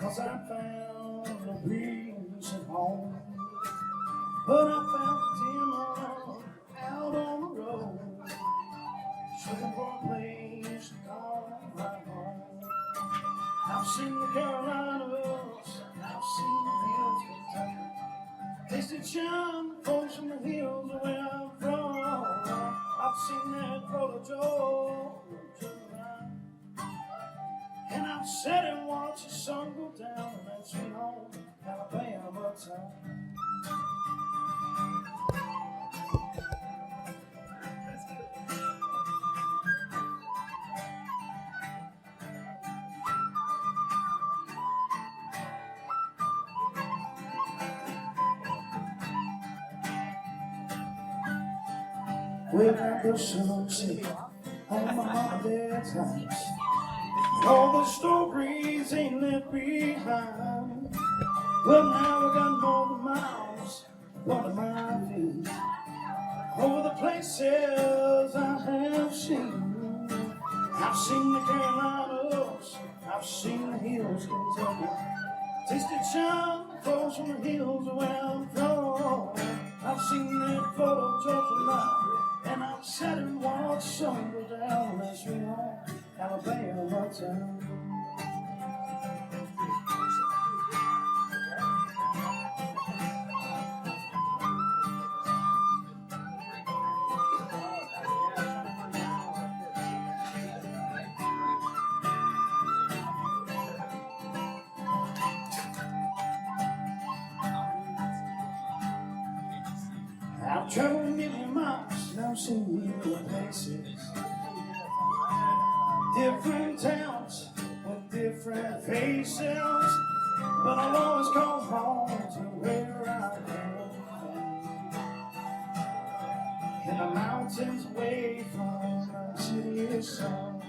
'cause I found a peace at home. But I found Tim out on the road, looking for a place to call my home. I've seen the Carolinas, I've seen the hills of Kentucky, tasted shine folks from the hills where I'm from. I've seen that Florida Georgia line, and I've sat and watched the sun go down in that sweet home Alabama town. Without the sunset on my mama and dad's house, all the stories ain't left behind. Well, now I got more than miles under my feet, over the places I have seen. I've seen the Carolinas, I've seen the hills of Kentucky, tasted shine folks from the hills where I'm from. I've seen that Florida Georgia line, and I've sat and watched sun go down that sweet home Alabama town. I've traveled a million miles and I've seen million places, different towns with different faces, but I'll always come home to where I am, in the mountains away from the city sun.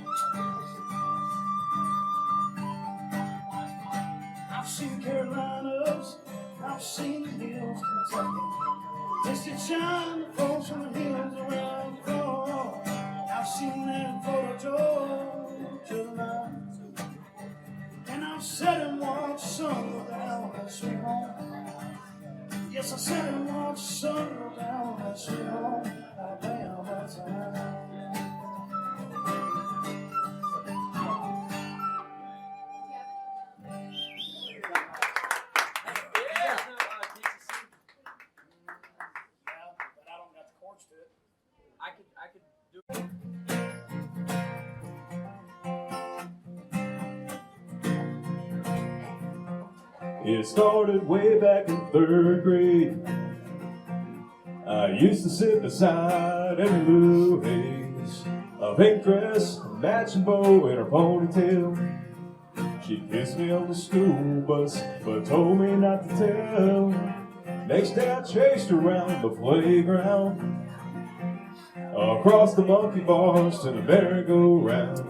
I've seen Carolinas, I've seen the hills of Kentucky, tasted shine folks from the hills around the corner. I've seen that Florida Georgia line, and I've sat and watched sun go down that sweet home. Yes, I sat and watched sun go down that sweet home Alabama town. It started way back in 3rd grade. I used to sit beside Emmy Lou Hayes, a pink dress, a matching bow, and her ponytail. She kissed me on the school bus, but told me not to tell. Next day I chased her around the playground, across the monkey bars to the merry-go-round.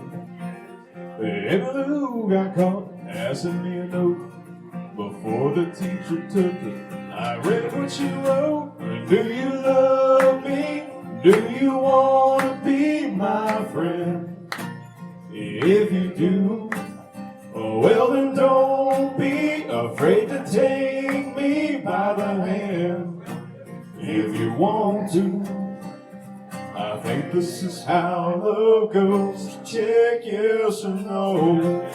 Emmy Lou got caught passing me a note. Before the teacher took it, I read what she wrote. Do you love me? Do you want to be my friend? If you do, well then don't be afraid to take me by the hand. If you want to, I think this is how love goes. Check yes or no.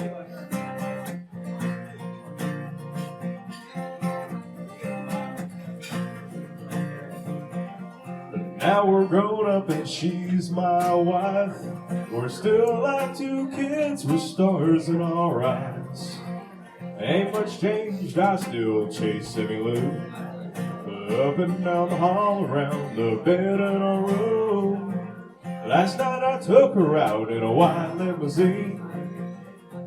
Now we're grown up and she's my wife. We're still like two kids with stars in our eyes. Ain't much changed, I still chase Emmy Lou up and down the hall, around the bed in our room. Last night I took her out in a white limousine.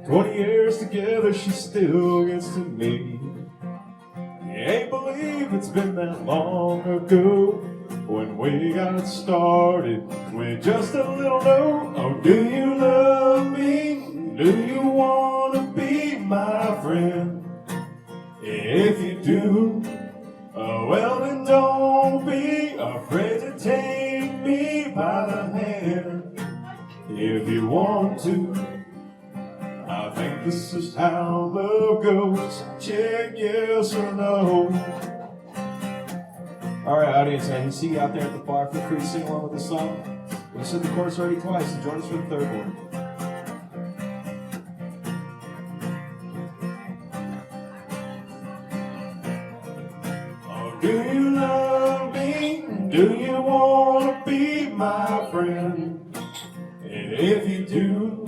20 years together, she still gets to me. You ain't believe it's been that long ago when we got started with just a little note. Oh, do you love me? Do you want to be my friend? If you do, well then don't be afraid to take me by the hand. If you want to, I think this is how love goes. Check yes or no. All right, audience, I see you out there at the bar. Feel free to sing along with the song. We said the chorus already twice, so join us for the third one. Oh, do you love me? Do you want to be my friend? And if you do,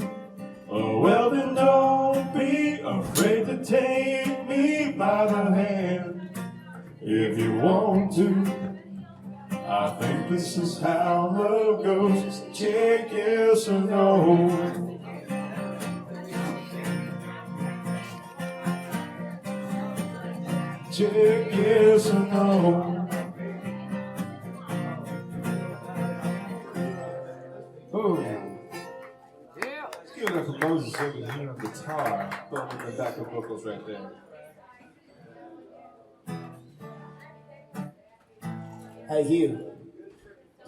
oh, well then don't be afraid to take me by the hand. If you want to, I think this is how love goes. Check yes or no. Check yes or no. Oh. Let's give it up for Moses over here on guitar. Throwing in the backup vocals right there. Hey, Hugh,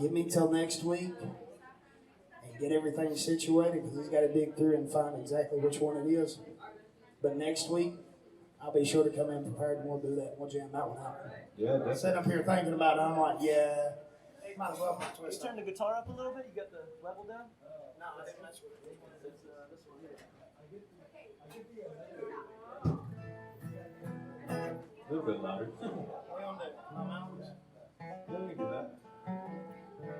give me till next week and get everything situated because he's got to dig through and find exactly which one it is. But next week, I'll be sure to come in prepared and we'll do that. We'll jam that one out. Yeah, that's Sitting up here thinking about it, I'm like, yeah, might as well put a twist. Turn the guitar up a little bit. You got the level down? No, I think that's what it is. This one here. a little bit louder. We on the mountains? Yeah, we can do that.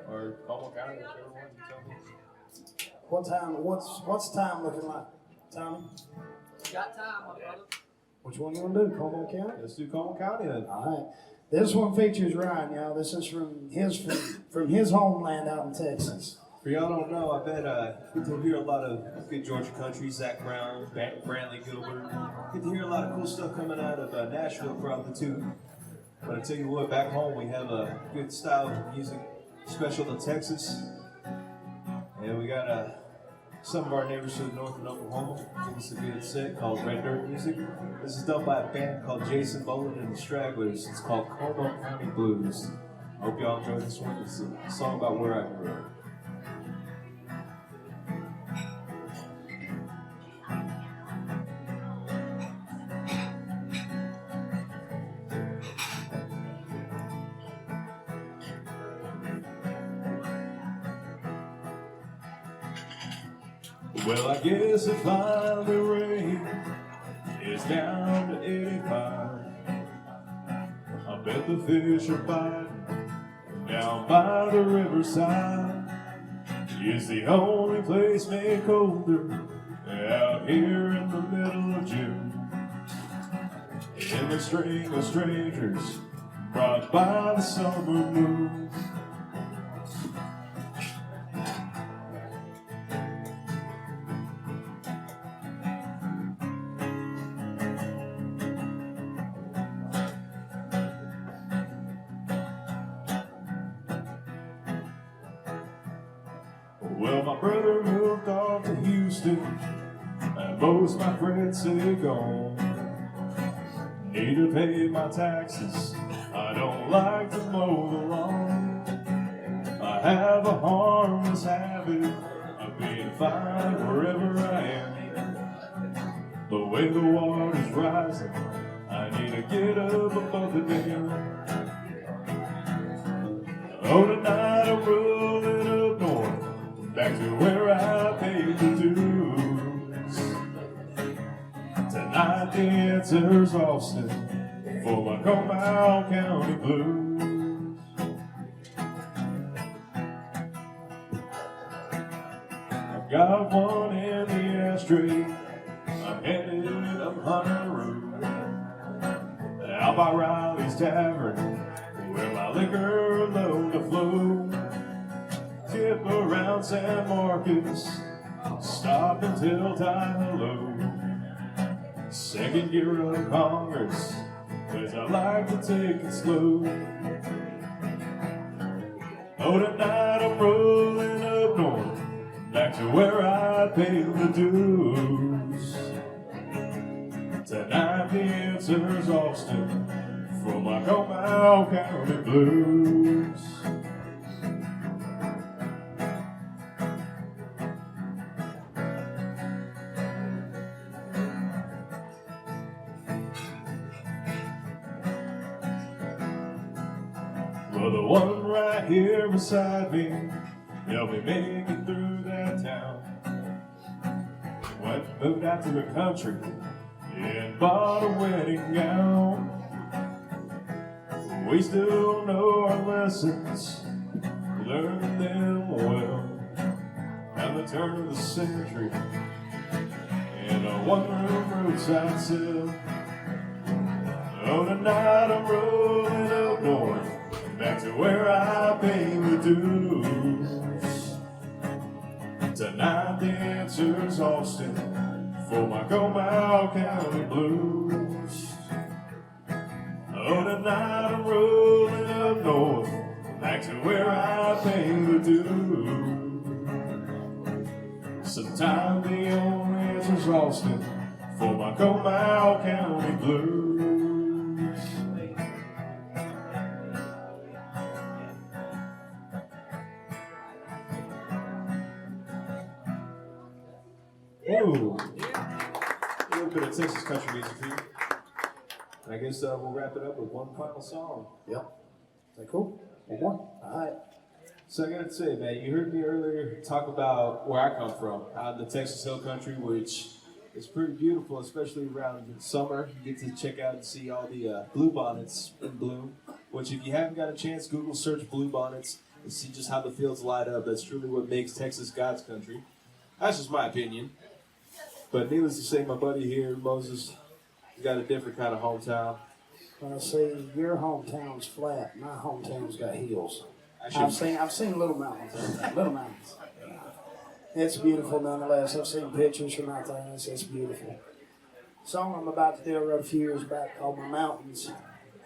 Or Como County, whichever one you tell me. What time? What's time looking like, Tommy? Got time, my brother. Which one you want to do? Como County? Let's do Como County then. All right. This one features Ryan, y'all. This is from his homeland out in Texas. For y'all don't know, I bet get to hear a lot of good Georgia country, Zach Brown, Brantley Gilbert. Get to hear a lot of cool stuff coming out of Nashville probably too. But I tell you what, back home we have a good style of music special to Texas. And we got some of our neighbors to the north in Oklahoma give us a good set called Red Dirt Music. This is done by a band called Jason Boland and the Stragglers. It's called Como County Blues. I hope y'all enjoy this one. It's a song about where I grew up. Well, I guess it finally rained. It's down to 85. I bet the fish are biting down by the riverside. It's the only place made colder out here in the middle of June. In the string of strangers brought by the summer moon. Well, my brother moved off to Houston, and most my friends say gone. Need to pay my taxes, I don't like to mow the lawn. I have a harmless habit of being fine wherever I am. The way the water's rising, I need to get up above the dam. Oh, tonight I'm rolling up north, back to where I paid the dues. Tonight the answer's Austin for my Como County blues. I've got one in the ashtray, I'm headed up Hunter Road. Out by Riley's Tavern, where my liquor load to flow. Tip around San Marcos, stop until time hello. Second gear of Congress, cause I like to take it slow. Oh, tonight I'm rolling up north, back to where I paid the dues. Tonight the answer's Austin for my Como County blues. Well, the one right here beside me helped me make it through that town. Moved out to the country and bought a wedding gown. We still know our lessons, learned them well. At the turn of the century, in a one-room roadside cell. Oh, tonight I'm rolling up north, back to where I pay the dues. Tonight the answer's Austin for my Comal County blues. Oh, tonight I'm rolling up north, back to where I pay the dues. Sometimes the only answer's Austin for my Comal County blues. Whoa. A little bit of Texas country music for you. And I guess we'll wrap it up with one final song. Yep. Is that cool? One more? All right. So I gotta say, man, you heard me earlier talk about where I come from, out in the Texas Hill Country, which is pretty beautiful, especially around summer. You get to check out and see all the bluebonnets in bloom, which if you haven't got a chance, Google search bluebonnets and see just how the fields light up. That's truly what makes Texas God's country. That's just my opinion. But needless to say, my buddy here, Moses, he's got a different kind of hometown. Well, see, your hometown's flat. My hometown's got hills. I I've seen little mountains. Little mountains. It's beautiful nonetheless. I've seen pictures from out there. It's beautiful. The song I'm about to do, I wrote a few years back called My Mountains.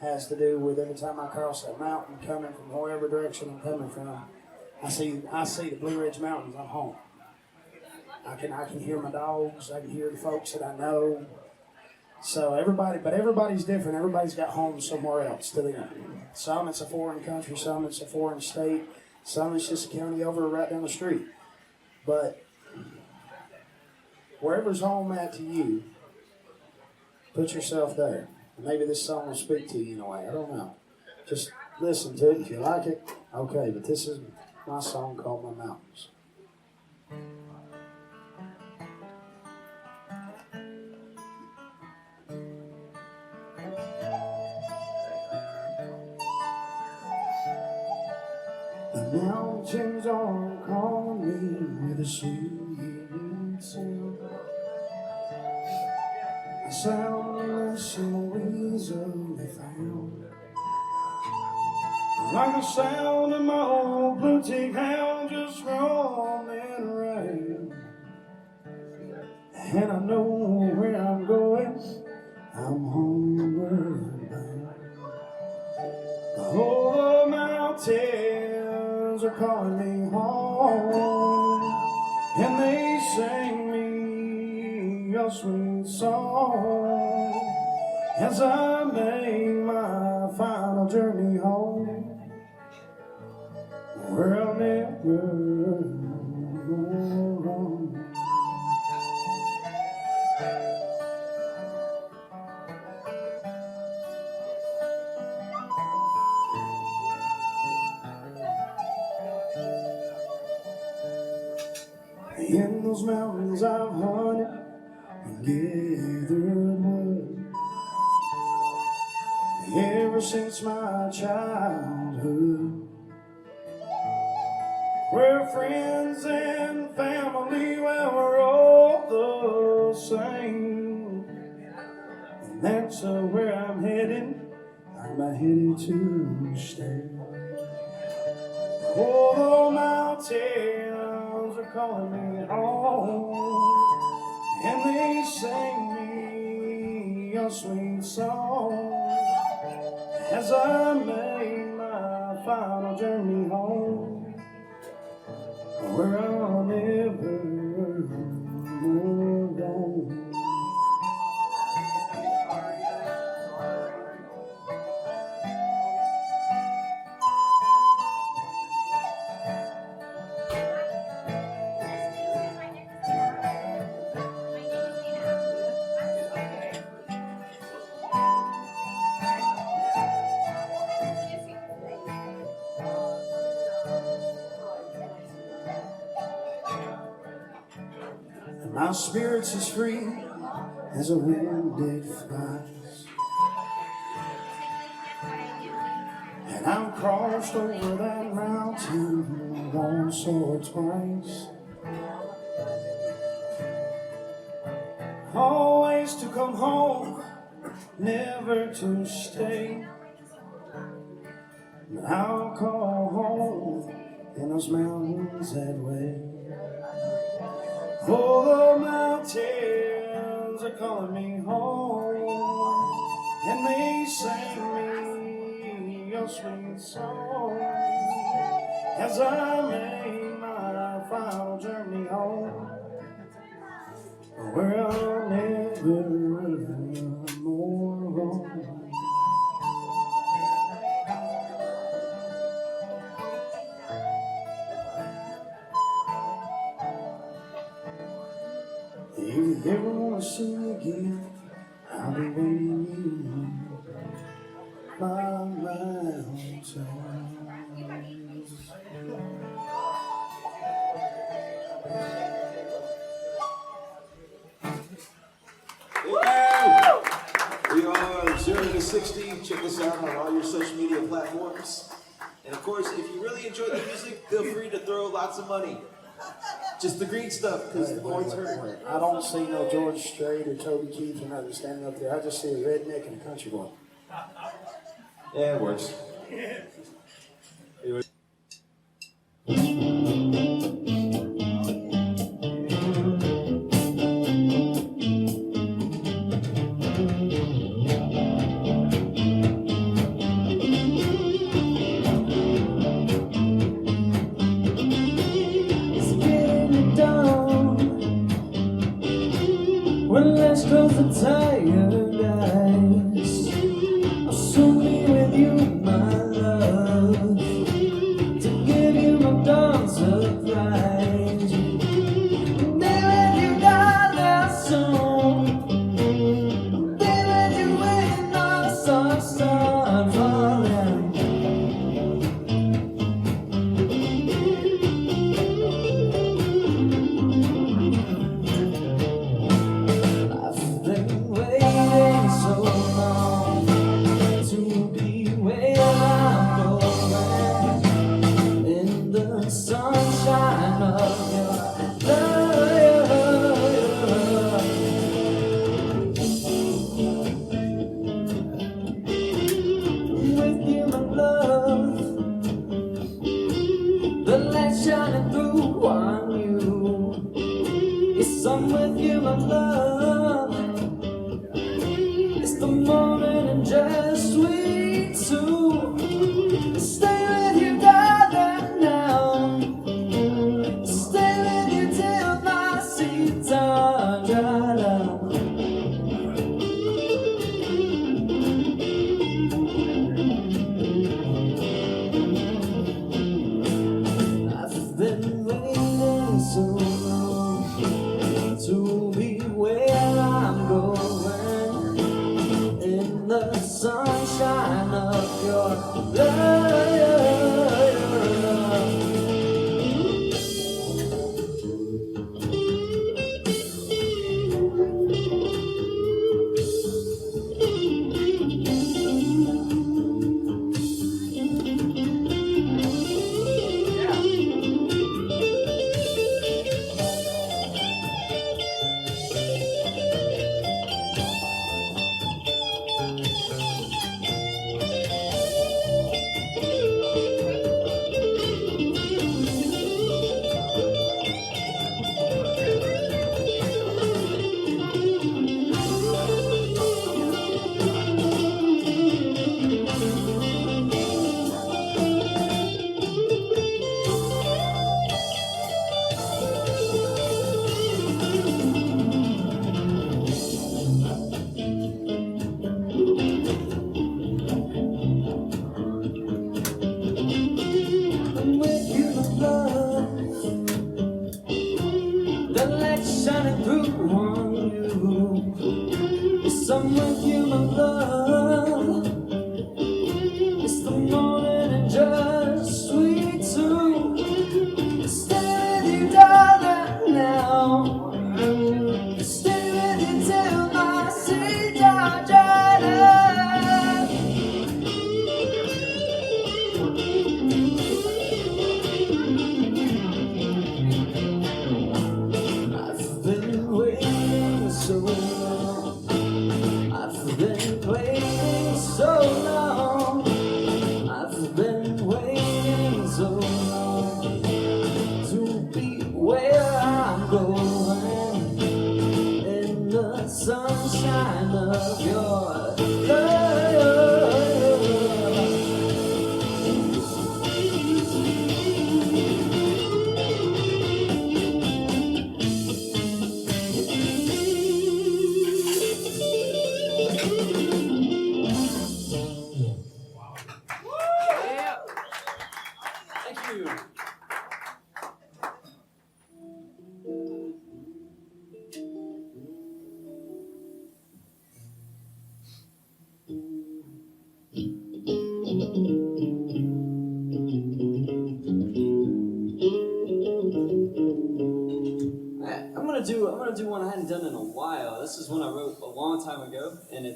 Has to do with every time I cross that mountain, coming from wherever direction I'm coming from, I see the Blue Ridge Mountains. I'm home. I can hear my dogs. I can hear the folks that I know. So everybody's different. Everybody's got homes somewhere else to them. Some it's a foreign country, some it's a foreign state, some it's just a county over right down the street. But wherever's home at to you, put yourself there. Maybe this song will speak to you in a way. I don't know. Just listen to it. If you like it, okay. But this is my song called My Mountains. The mountains are calling me with a sweet sound. A sound so easily found. Like the sound of my old blue-tick hound just roaming around. And I know where I'm going. I'm homeward bound. Oh, the mountains are calling me home, and they sing me a sweet song as I make my final journey home, where I'll never go wrong. In those mountains I've hunted and gathered wood ever since my childhood, where friends and family, well, we're all the same. And that's where I'm headed. I'm headed to stay. Oh, the mountains are calling me home, and they sing me a sweet song as I make my final journey home, where I'll never go wrong. My spirit's as free as a wind it flies. And I've crossed over that mountain once or twice. Always to come home, never to stay. I'll call home in those mountains that way. Oh, the mountains are calling me home, and they sing me a sweet song as I make my final journey home, where I'll never more roam. If you ever want to see me again, I'll be waiting in my mountains. We are 0 to 60. Check us out on all your social media platforms. And of course, if you really enjoy the music, feel free to throw lots of money. Just the green stuff, because the points hurt. I don't see no George Strait or Toby Keith or nothing standing up there. I just see a redneck and a country boy. Yeah, it works. When let's close the tired eyes, I'll soon be with you, my love, to give you my dawn surprise. And then when you got that song, then when you wait, all the stars start falling. Sunshine of your love. With you, my love, the light shining through on you. Yes, I'm with you, my love. It's the morning and just sweet too. Stay with you, darling, now. Stay with you till my seats are dried out. I've been waiting so long to be where I'm going, in the sunshine of your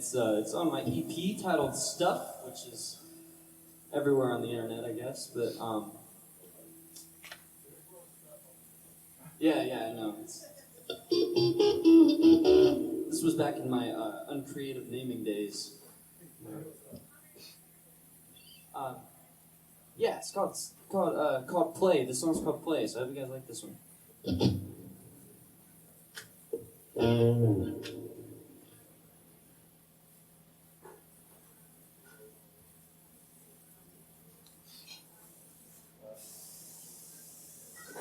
It's on my EP titled Stuff, which is everywhere on the internet, I guess. But yeah, I know. This was back in my uncreative naming days. Yeah, it's called Play. The song's called Play. So I hope you guys like this one.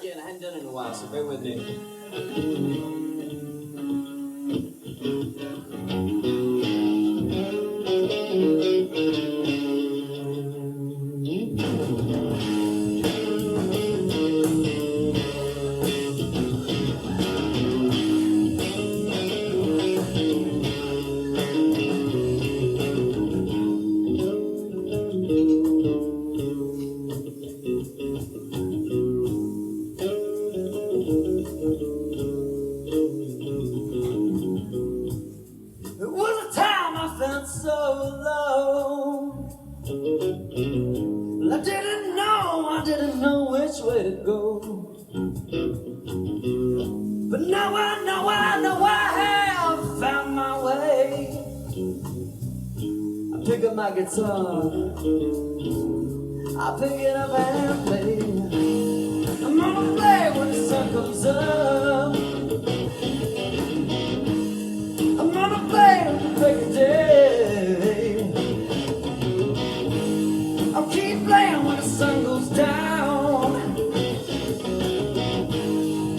Yeah, and I hadn't done it in a while, so bear with me. I didn't know which way to go. But now I know I have found my way. I pick up my guitar, I pick it up and play. I'm gonna play when the sun comes up. I'm gonna play when the break of day. I'll keep playing when the sun goes down.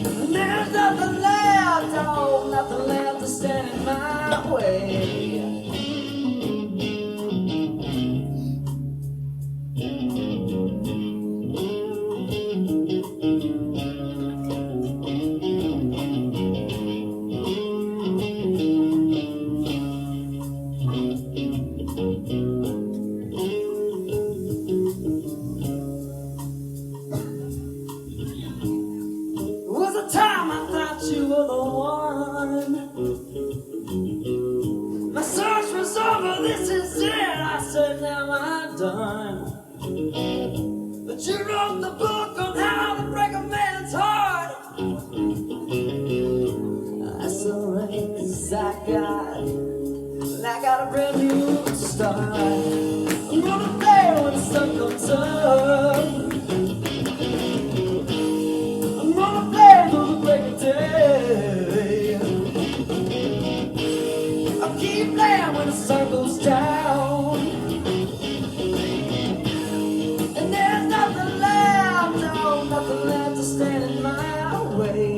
And there's nothing left, oh, nothing left to stand in my way. But you wrote the book on how to break a man's heart. That's alright, 'cause I got a brand new start. I'm gonna play when the sun comes up. I'm gonna play till the break of day. I'll keep playing when the sun goes down. Nothing left to stand in my way.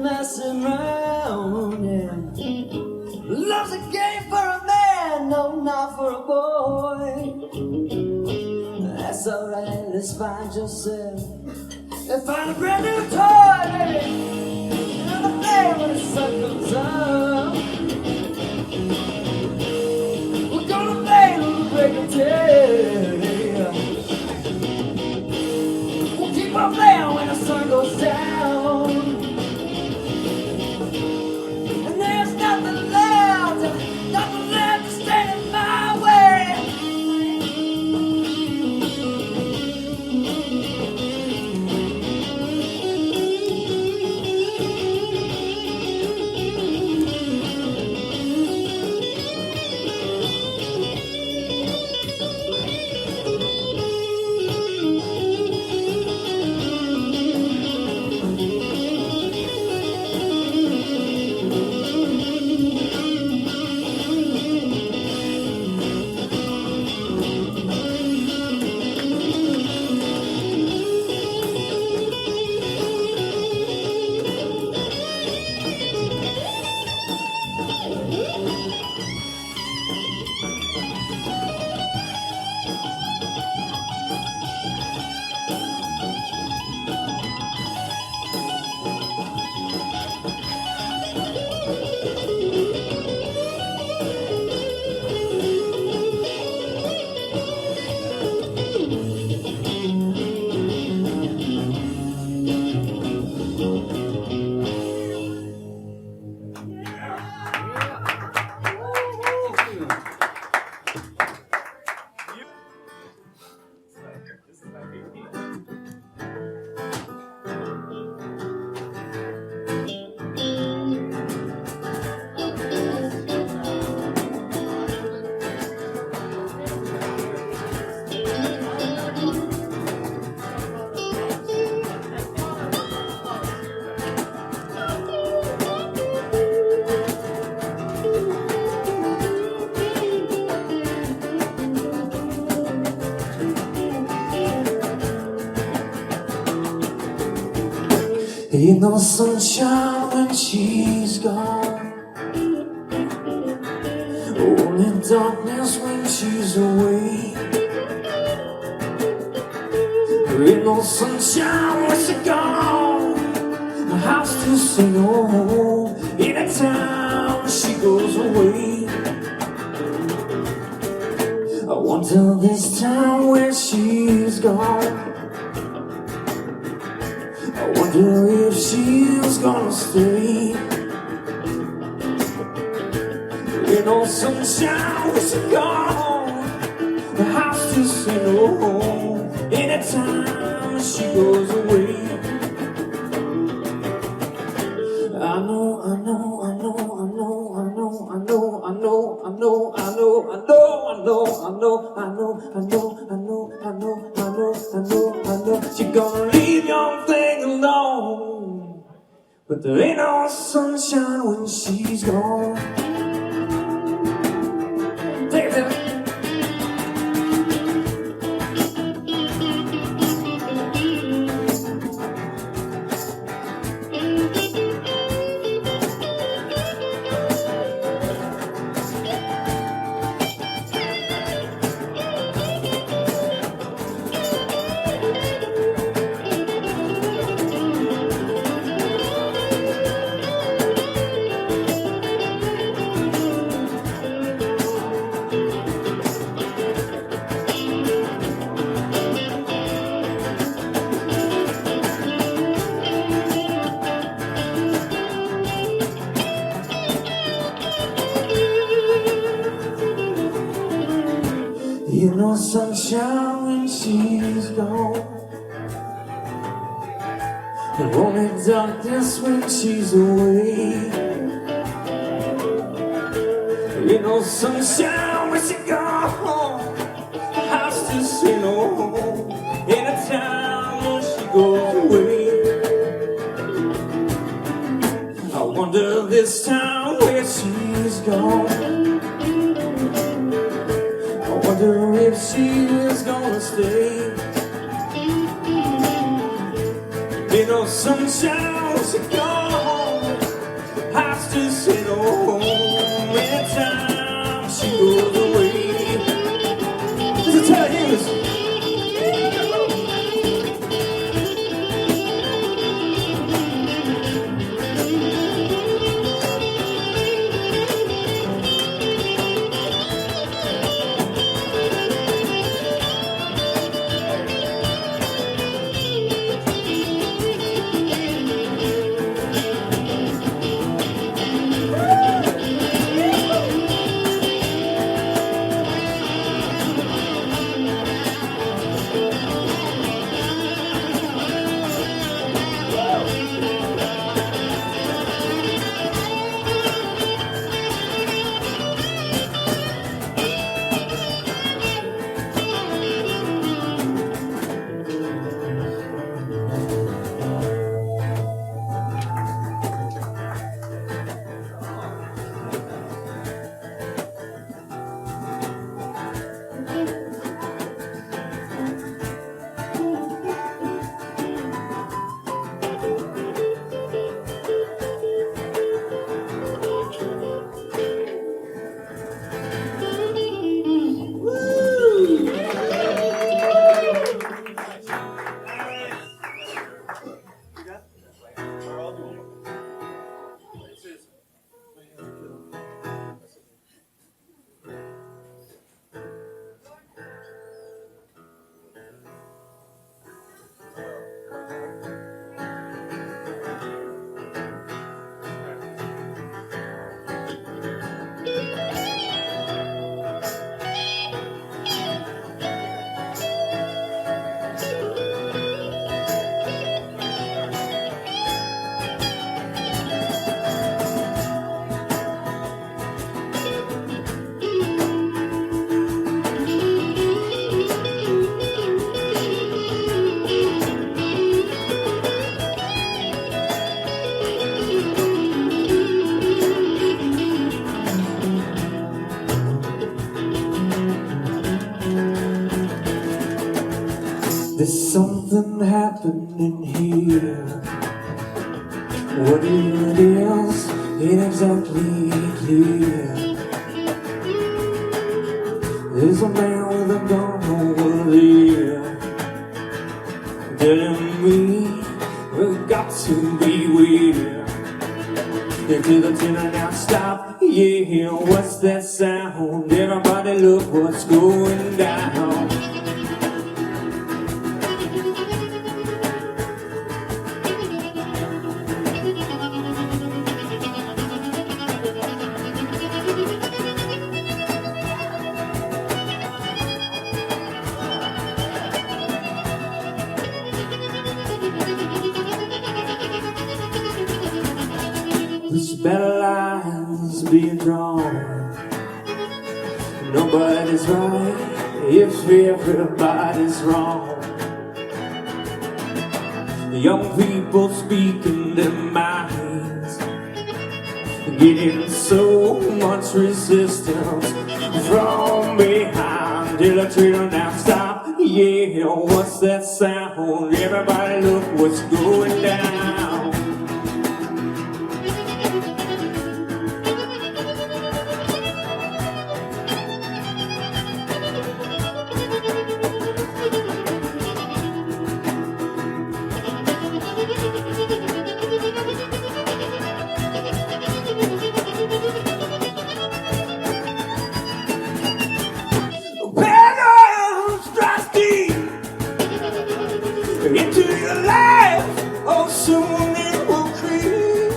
Messing around, yeah. Love's a game for a man, no, not for a boy. That's alright, let's find yourself and find a brand new toy, baby. Another day when the sun comes up. We're gonna play till the break of day. We'll keep on playing when the sun goes down. Nothing left to stand in my way. Ain't no sunshine when she's gone. Only darkness when she's away. Ain't no sunshine when she's gone. The house to say no home. Anytime she goes away. I wonder this time where she's gone. I wonder if she's gonna stay. Ain't no sunshine when she's gone. The house to say no home. Anytime she goes away. I know, I know, I know, I know, I know, I know, I know, I know, I know, I know, I know, I know, I know, I know, I know, I know, I know, I know, I know. You're gonna leave your thing alone, but there ain't no sunshine when she's gone. Take it. Ain't no sunshine when she's gone. And only darkness when she's away. Ain't no sunshine when she's gone. House to say no home. Anytime when she goes away. I wonder this time where she's gone. I wonder if she is gonna stay. Ain't no sunshine when she's gone. Has to say no home. Anytime she goes away. This is how it is. There's something happening here. What it is ain't exactly clear. There's a man with a gun over there telling me we've got to be weird. Into the tenor now stop, yeah, what's that sound? Everybody look what's going down. This battle line's being drawn. Nobody's right if everybody's wrong. The young people speaking their minds, getting so much resistance from behind. Till I trailer now stop, yeah, what's that sound? Everybody look what's going down. Into your life, oh soon it will creep.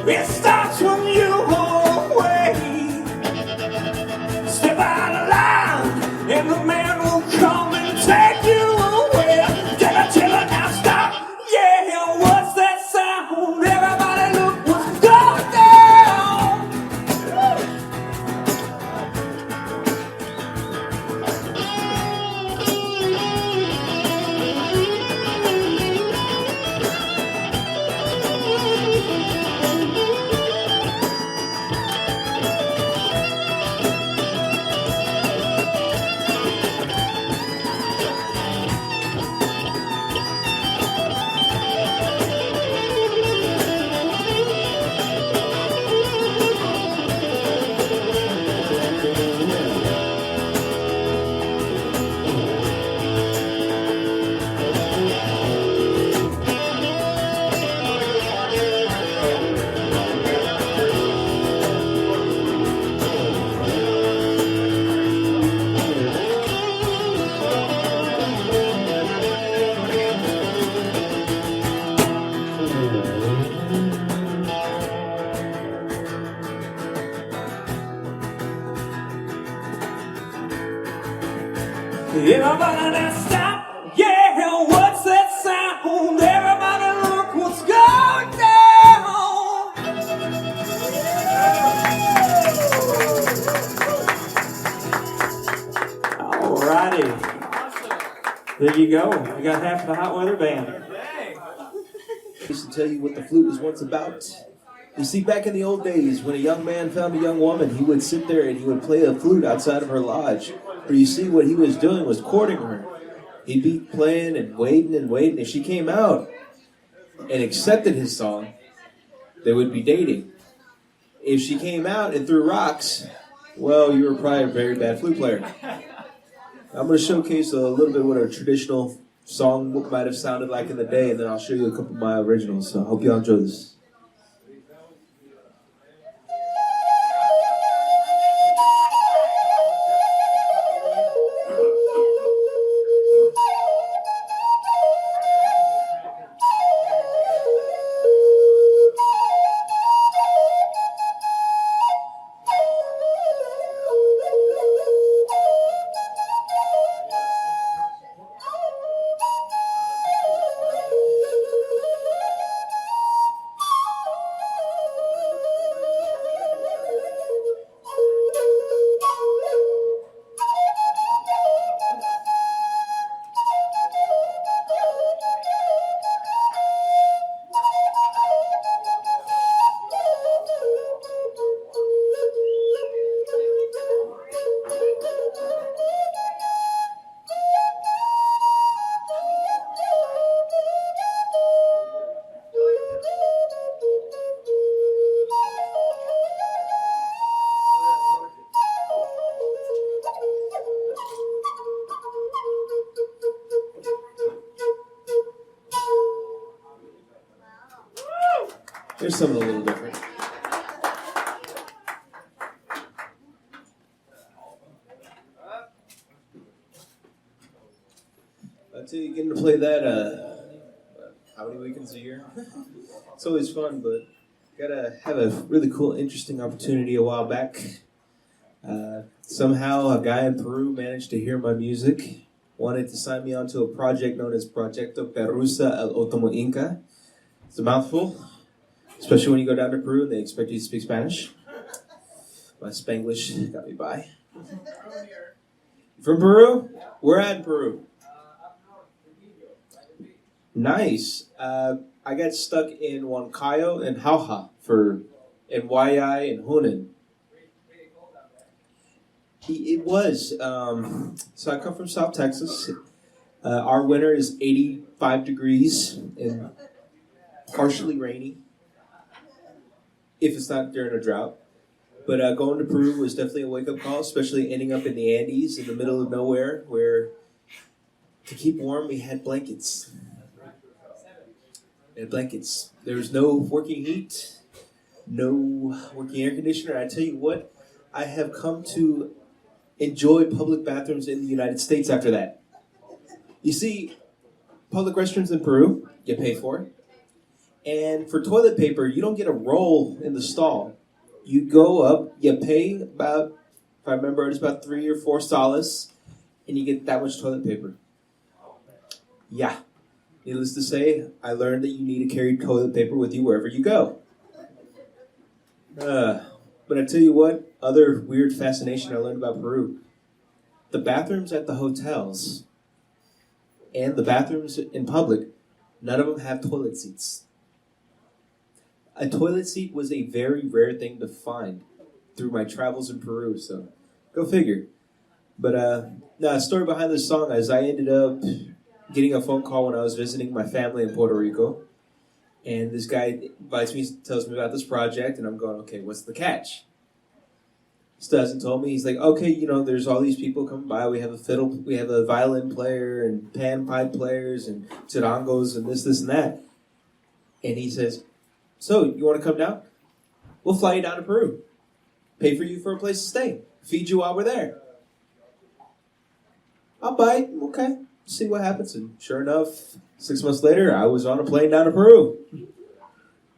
It starts when you walk away. Step out of line, and the man will come and take you away. Tell her now stop, yeah, what's that sound? Everybody look what's going down. Everybody now stop, yeah, what's that sound? Everybody look what's going down. Alrighty, there you go. We got half the Hot Weather Band. I used to tell you what the flute was once about. You see, back in the old days, when a young man found a young woman, he would sit there and he would play a flute outside of her lodge. For you see, what he was doing was courting her. He'd be playing and waiting and waiting. If she came out and accepted his song, they would be dating. If she came out and threw rocks, well, you were probably a very bad flute player. I'm going to showcase a little bit what a traditional song might have sounded like in the day, and then I'll show you a couple of my originals. So I hope y'all enjoy this. Here's something a little different. I tell you, getting to play that how many weekends a year? It's always fun, but gotta have a really cool, interesting opportunity a while back. Somehow a guy in Peru managed to hear my music, wanted to sign me onto a project known as Proyecto Perusa El Otomo Inca. It's a mouthful, especially when you go down to Peru and they expect you to speak Spanish. My Spanglish got me by. From Peru? Where at in Peru? Nice. I got stuck in Huancayo and Jauja and Waiai and Hunan. It was. So I come from South Texas. Our winter is 85 degrees and partially rainy, if it's not during a drought. But going to Peru was definitely a wake-up call, especially ending up in the Andes in the middle of nowhere, where to keep warm we had blankets. We had blankets. There was no working heat, no working air conditioner. I tell you what, I have come to enjoy public bathrooms in the United States after that. You see, public restrooms in Peru, you pay for it. And for toilet paper, you don't get a roll in the stall. You go up, you pay about, if I remember, it's about 3 or 4 soles, and you get that much toilet paper. Yeah. Needless to say, I learned that you need to carry toilet paper with you wherever you go. But I tell you what, other weird fascination I learned about Peru. The bathrooms at the hotels and the bathrooms in public, none of them have toilet seats. A toilet seat was a very rare thing to find through my travels in Peru, so go figure. But the story behind this song is I ended up getting a phone call when I was visiting my family in Puerto Rico. And this guy invites me, tells me about this project, and I'm going, okay, what's the catch? Still hasn't told me. He's like, okay, there's all these people coming by. We have a fiddle, we have a violin player, and panpipe players, and charangos, and this, and that. And he says, so, you want to come down? We'll fly you down to Peru. Pay for you for a place to stay. Feed you while we're there. I'll bite. Okay. See what happens. And sure enough, 6 months later, I was on a plane down to Peru.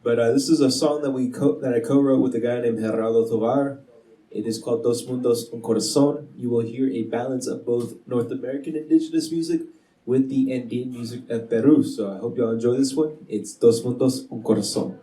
But this is a song that I co-wrote with a guy named Gerardo Tovar. It is called Dos Mundos Un Corazón. You will hear a balance of both North American indigenous music with the Andean music of Peru. So I hope y'all enjoy this one. It's Dos Mundos Un Corazón.